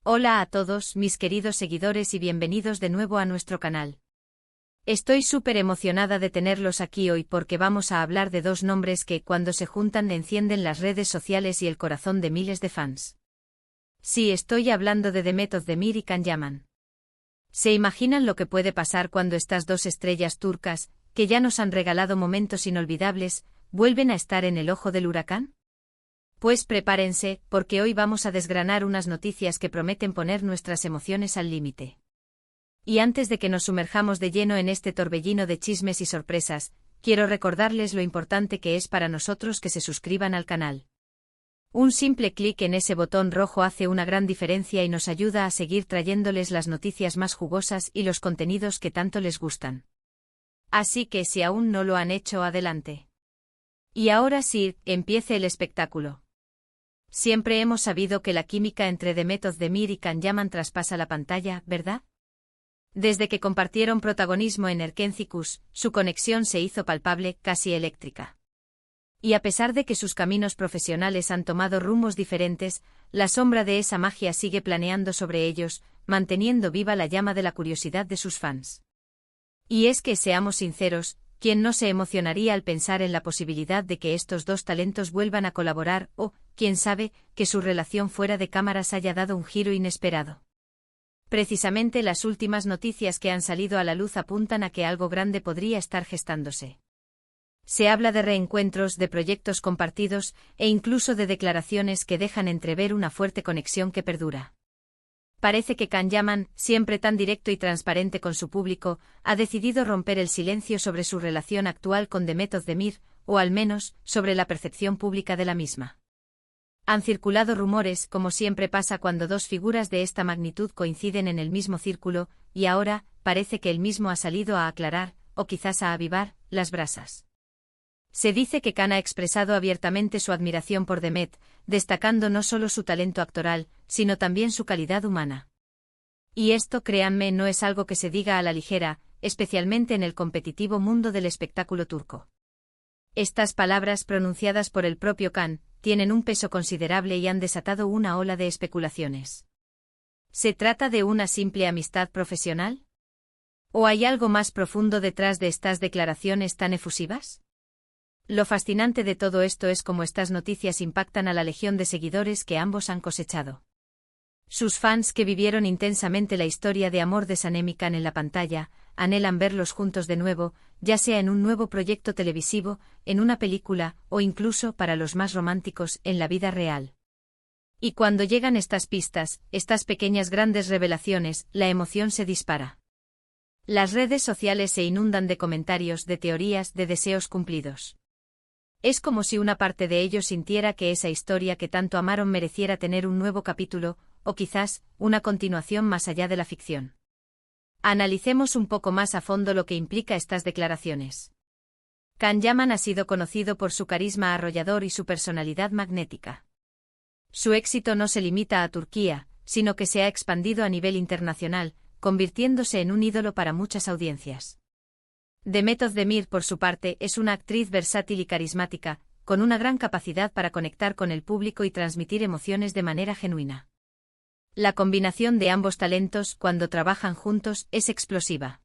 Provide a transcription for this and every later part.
Hola a todos mis queridos seguidores y bienvenidos de nuevo a nuestro canal. Estoy súper emocionada de tenerlos aquí hoy porque vamos a hablar de dos nombres que, cuando se juntan, encienden las redes sociales y el corazón de miles de fans. Sí, estoy hablando de Demet Özdemir y Can Yaman. ¿Se imaginan lo que puede pasar cuando estas dos estrellas turcas, que ya nos han regalado momentos inolvidables, vuelven a estar en el ojo del huracán? Pues prepárense, porque hoy vamos a desgranar unas noticias que prometen poner nuestras emociones al límite. Y antes de que nos sumerjamos de lleno en este torbellino de chismes y sorpresas, quiero recordarles lo importante que es para nosotros que se suscriban al canal. Un simple clic en ese botón rojo hace una gran diferencia y nos ayuda a seguir trayéndoles las noticias más jugosas y los contenidos que tanto les gustan. Así que si aún no lo han hecho, adelante. Y ahora sí, empiece el espectáculo. Siempre hemos sabido que la química entre Demet Özdemir y Can Yaman traspasa la pantalla, ¿verdad? Desde que compartieron protagonismo en Erkencikus, su conexión se hizo palpable, casi eléctrica. Y a pesar de que sus caminos profesionales han tomado rumbos diferentes, la sombra de esa magia sigue planeando sobre ellos, manteniendo viva la llama de la curiosidad de sus fans. Y es que, seamos sinceros, ¿quién no se emocionaría al pensar en la posibilidad de que estos dos talentos vuelvan a colaborar o, quién sabe, que su relación fuera de cámaras haya dado un giro inesperado? Precisamente las últimas noticias que han salido a la luz apuntan a que algo grande podría estar gestándose. Se habla de reencuentros, de proyectos compartidos e incluso de declaraciones que dejan entrever una fuerte conexión que perdura. Parece que Can Yaman, siempre tan directo y transparente con su público, ha decidido romper el silencio sobre su relación actual con Demet Özdemir, o al menos, sobre la percepción pública de la misma. Han circulado rumores, como siempre pasa cuando dos figuras de esta magnitud coinciden en el mismo círculo, y ahora, parece que él mismo ha salido a aclarar, o quizás a avivar, las brasas. Se dice que Can ha expresado abiertamente su admiración por Demet, destacando no solo su talento actoral, sino también su calidad humana. Y esto, créanme, no es algo que se diga a la ligera, especialmente en el competitivo mundo del espectáculo turco. Estas palabras, pronunciadas por el propio Can, tienen un peso considerable y han desatado una ola de especulaciones. ¿Se trata de una simple amistad profesional? ¿O hay algo más profundo detrás de estas declaraciones tan efusivas? Lo fascinante de todo esto es cómo estas noticias impactan a la legión de seguidores que ambos han cosechado. Sus fans, que vivieron intensamente la historia de amor de Sanem y Can en la pantalla, anhelan verlos juntos de nuevo, ya sea en un nuevo proyecto televisivo, en una película, o incluso, para los más románticos, en la vida real. Y cuando llegan estas pistas, estas pequeñas grandes revelaciones, la emoción se dispara. Las redes sociales se inundan de comentarios, de teorías, de deseos cumplidos. Es como si una parte de ellos sintiera que esa historia que tanto amaron mereciera tener un nuevo capítulo, o quizás, una continuación más allá de la ficción. Analicemos un poco más a fondo lo que implica estas declaraciones. Can Yaman ha sido conocido por su carisma arrollador y su personalidad magnética. Su éxito no se limita a Turquía, sino que se ha expandido a nivel internacional, convirtiéndose en un ídolo para muchas audiencias. Demet Özdemir, por su parte, es una actriz versátil y carismática, con una gran capacidad para conectar con el público y transmitir emociones de manera genuina. La combinación de ambos talentos, cuando trabajan juntos, es explosiva.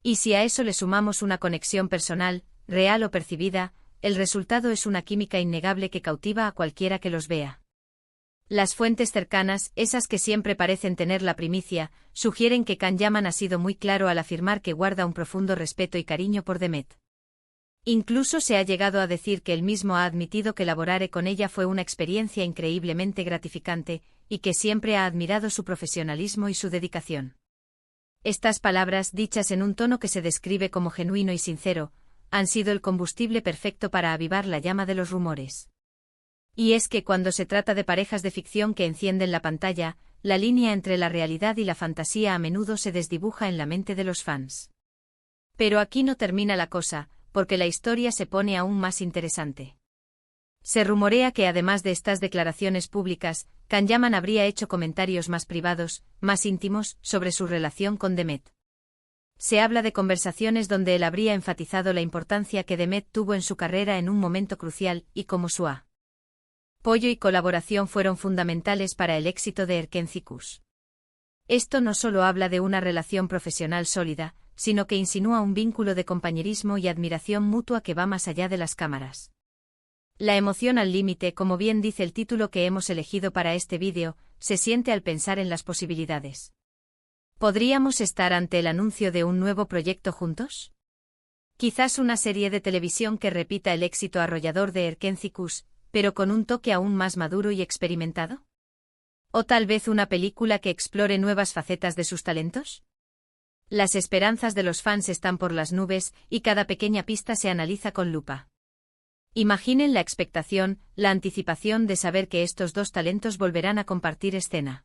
Y si a eso le sumamos una conexión personal, real o percibida, el resultado es una química innegable que cautiva a cualquiera que los vea. Las fuentes cercanas, esas que siempre parecen tener la primicia, sugieren que Can Yaman ha sido muy claro al afirmar que guarda un profundo respeto y cariño por Demet. Incluso se ha llegado a decir que él mismo ha admitido que laborar con ella fue una experiencia increíblemente gratificante, y que siempre ha admirado su profesionalismo y su dedicación. Estas palabras, dichas en un tono que se describe como genuino y sincero, han sido el combustible perfecto para avivar la llama de los rumores. Y es que cuando se trata de parejas de ficción que encienden la pantalla, la línea entre la realidad y la fantasía a menudo se desdibuja en la mente de los fans. Pero aquí no termina la cosa, porque la historia se pone aún más interesante. Se rumorea que además de estas declaraciones públicas, Can Yaman habría hecho comentarios más privados, más íntimos, sobre su relación con Demet. Se habla de conversaciones donde él habría enfatizado la importancia que Demet tuvo en su carrera en un momento crucial, y cómo su apoyo y colaboración fueron fundamentales para el éxito de Erkenci-Kuş. Esto no solo habla de una relación profesional sólida, sino que insinúa un vínculo de compañerismo y admiración mutua que va más allá de las cámaras. La emoción al límite, como bien dice el título que hemos elegido para este vídeo, se siente al pensar en las posibilidades. ¿Podríamos estar ante el anuncio de un nuevo proyecto juntos? Quizás una serie de televisión que repita el éxito arrollador de Erkenci-Kuş, pero con un toque aún más maduro y experimentado. ¿O tal vez una película que explore nuevas facetas de sus talentos? Las esperanzas de los fans están por las nubes y cada pequeña pista se analiza con lupa. Imaginen la expectación, la anticipación de saber que estos dos talentos volverán a compartir escena.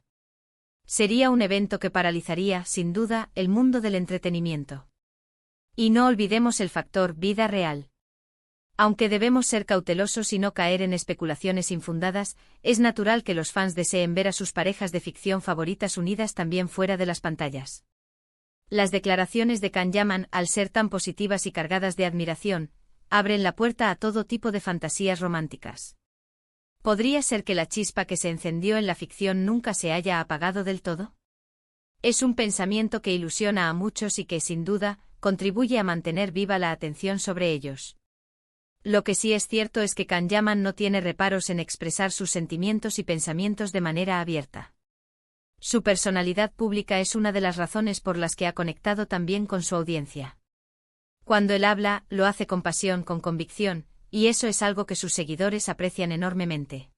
Sería un evento que paralizaría, sin duda, el mundo del entretenimiento. Y no olvidemos el factor vida real. Aunque debemos ser cautelosos y no caer en especulaciones infundadas, es natural que los fans deseen ver a sus parejas de ficción favoritas unidas también fuera de las pantallas. Las declaraciones de Can Yaman, al ser tan positivas y cargadas de admiración, abren la puerta a todo tipo de fantasías románticas. ¿Podría ser que la chispa que se encendió en la ficción nunca se haya apagado del todo? Es un pensamiento que ilusiona a muchos y que, sin duda, contribuye a mantener viva la atención sobre ellos. Lo que sí es cierto es que Can Yaman no tiene reparos en expresar sus sentimientos y pensamientos de manera abierta. Su personalidad pública es una de las razones por las que ha conectado tan bien con su audiencia. Cuando él habla, lo hace con pasión, con convicción, y eso es algo que sus seguidores aprecian enormemente.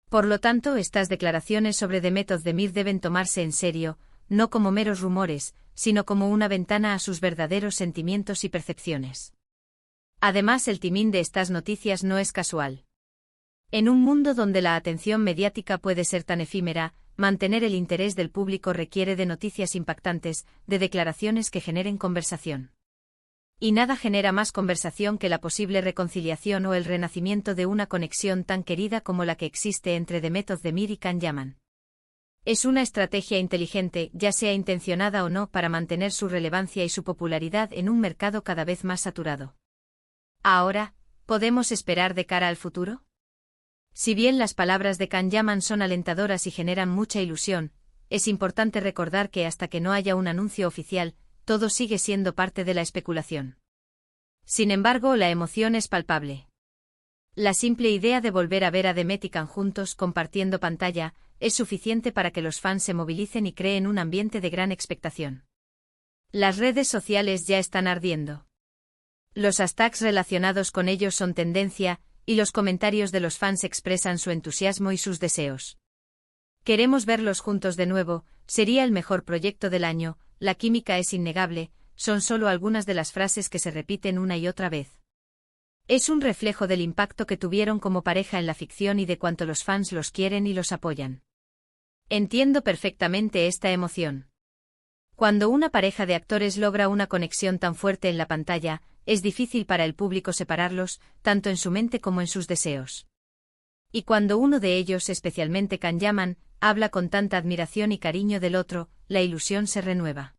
Por lo tanto, estas declaraciones sobre Demet Özdemir deben tomarse en serio, no como meros rumores, sino como una ventana a sus verdaderos sentimientos y percepciones. Además, el timing de estas noticias no es casual. En un mundo donde la atención mediática puede ser tan efímera, mantener el interés del público requiere de noticias impactantes, de declaraciones que generen conversación. Y nada genera más conversación que la posible reconciliación o el renacimiento de una conexión tan querida como la que existe entre Demet Özdemir y Can Yaman. Es una estrategia inteligente, ya sea intencionada o no, para mantener su relevancia y su popularidad en un mercado cada vez más saturado. Ahora, ¿podemos esperar de cara al futuro? Si bien las palabras de Can Yaman son alentadoras y generan mucha ilusión, es importante recordar que hasta que no haya un anuncio oficial, todo sigue siendo parte de la especulación. Sin embargo, la emoción es palpable. La simple idea de volver a ver a Demet y Can juntos compartiendo pantalla es suficiente para que los fans se movilicen y creen un ambiente de gran expectación. Las redes sociales ya están ardiendo. Los hashtags relacionados con ellos son tendencia, y los comentarios de los fans expresan su entusiasmo y sus deseos. Queremos verlos juntos de nuevo, sería el mejor proyecto del año, la química es innegable, son solo algunas de las frases que se repiten una y otra vez. Es un reflejo del impacto que tuvieron como pareja en la ficción y de cuánto los fans los quieren y los apoyan. Entiendo perfectamente esta emoción. Cuando una pareja de actores logra una conexión tan fuerte en la pantalla, es difícil para el público separarlos, tanto en su mente como en sus deseos. Y cuando uno de ellos, especialmente Can Yaman, habla con tanta admiración y cariño del otro, la ilusión se renueva.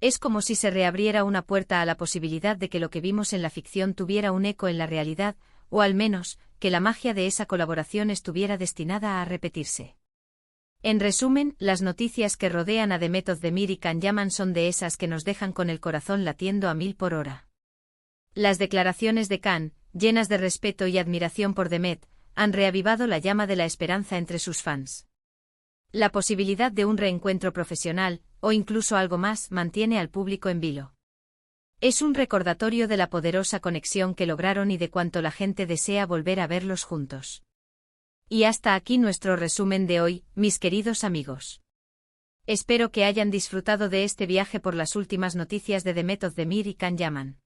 Es como si se reabriera una puerta a la posibilidad de que lo que vimos en la ficción tuviera un eco en la realidad, o al menos, que la magia de esa colaboración estuviera destinada a repetirse. En resumen, las noticias que rodean a Demet Özdemir y Can Yaman son de esas que nos dejan con el corazón latiendo a 1000 por hora. Las declaraciones de Can, llenas de respeto y admiración por Demet, han reavivado la llama de la esperanza entre sus fans. La posibilidad de un reencuentro profesional, o incluso algo más, mantiene al público en vilo. Es un recordatorio de la poderosa conexión que lograron y de cuánto la gente desea volver a verlos juntos. Y hasta aquí nuestro resumen de hoy, mis queridos amigos. Espero que hayan disfrutado de este viaje por las últimas noticias de Demet Özdemir y Can Yaman.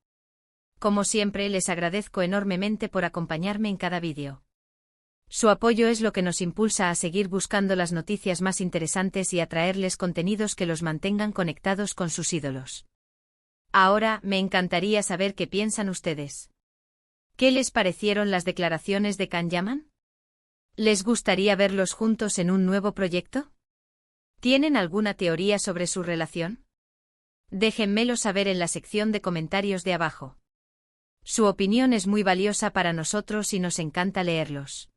Como siempre, les agradezco enormemente por acompañarme en cada vídeo. Su apoyo es lo que nos impulsa a seguir buscando las noticias más interesantes y a traerles contenidos que los mantengan conectados con sus ídolos. Ahora, me encantaría saber qué piensan ustedes. ¿Qué les parecieron las declaraciones de Can Yaman? ¿Les gustaría verlos juntos en un nuevo proyecto? ¿Tienen alguna teoría sobre su relación? Déjenmelo saber en la sección de comentarios de abajo. Su opinión es muy valiosa para nosotros y nos encanta leerlos.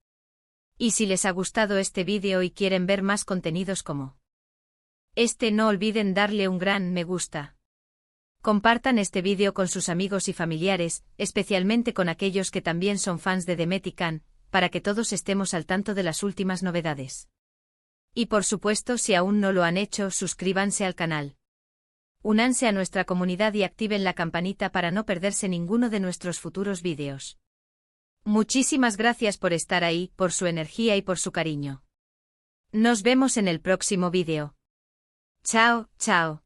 Y si les ha gustado este vídeo y quieren ver más contenidos como este, no olviden darle un gran me gusta. Compartan este vídeo con sus amigos y familiares, especialmente con aquellos que también son fans de Demet y Can, para que todos estemos al tanto de las últimas novedades. Y por supuesto, si aún no lo han hecho, suscríbanse al canal. Únanse a nuestra comunidad y activen la campanita para no perderse ninguno de nuestros futuros vídeos. Muchísimas gracias por estar ahí, por su energía y por su cariño. Nos vemos en el próximo vídeo. Chao, chao.